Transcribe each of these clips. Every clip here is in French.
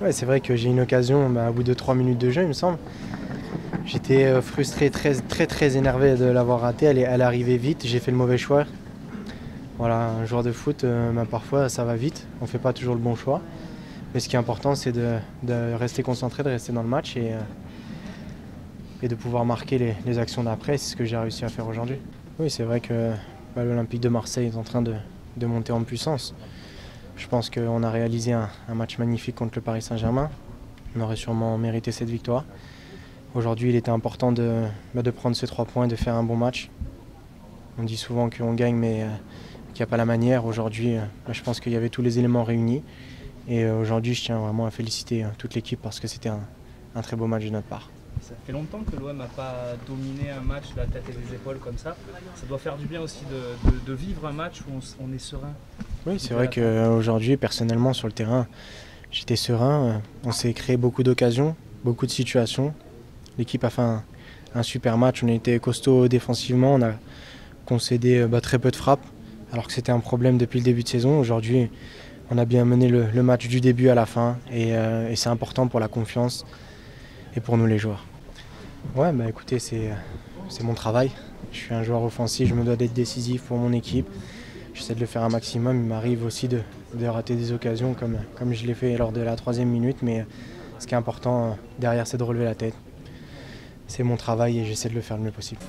Ouais, c'est vrai que j'ai une occasion au bout de 3 minutes de jeu, il me semble. J'étais frustré, très énervé de l'avoir ratée. Elle est arrivée vite, j'ai fait le mauvais choix. Voilà, un joueur de foot, parfois ça va vite, on ne fait pas toujours le bon choix. Mais ce qui est important, c'est de rester concentré, de rester dans le match et de pouvoir marquer les actions d'après. C'est ce que j'ai réussi à faire aujourd'hui. Oui, c'est vrai que l'Olympique de Marseille est en train de monter en puissance. Je pense qu'on a réalisé un match magnifique contre le Paris Saint-Germain. On aurait sûrement mérité cette victoire. Aujourd'hui, il était important de prendre ces 3 points et de faire un bon match. On dit souvent qu'on gagne, mais qu'il n'y a pas la manière. Aujourd'hui, je pense qu'il y avait tous les éléments réunis. Et aujourd'hui, je tiens vraiment à féliciter toute l'équipe parce que c'était un très beau match de notre part. Ça fait longtemps que l'OM n'a pas dominé un match la tête et les épaules comme ça. Ça doit faire du bien aussi de vivre un match où on est serein. Oui, c'est vrai qu'aujourd'hui, personnellement, sur le terrain, j'étais serein. On s'est créé beaucoup d'occasions, beaucoup de situations. L'équipe a fait un super match. On a été costaud défensivement. On a concédé très peu de frappes, alors que c'était un problème depuis le début de saison. Aujourd'hui, on a bien mené le match du début à la fin. Et c'est important pour la confiance et pour nous les joueurs. Ouais, écoutez, c'est mon travail. Je suis un joueur offensif, je me dois d'être décisif pour mon équipe. J'essaie de le faire un maximum. Il m'arrive aussi de rater des occasions comme je l'ai fait lors de la 3e minute. Mais ce qui est important derrière, c'est de relever la tête. C'est mon travail et j'essaie de le faire le mieux possible.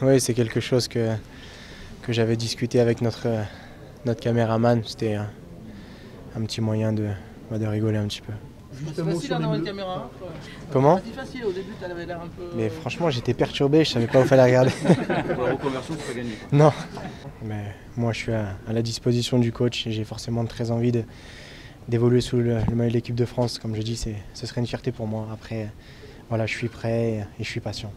Oui, c'est quelque chose que j'avais discuté avec notre caméraman. C'était un petit moyen de rigoler un petit peu. C'est facile d'avoir une caméra. Comment ? C'est facile, au début tu avais l'air un peu... Mais franchement, j'étais perturbé, je savais pas où fallait regarder. Pour la reconversion, tu peux gagner. Non. Mais moi, je suis à la disposition du coach et j'ai forcément très envie d'évoluer sous le maillot de l'équipe de France. Comme je dis, ce serait une fierté pour moi. Après, voilà, je suis prêt et je suis patient.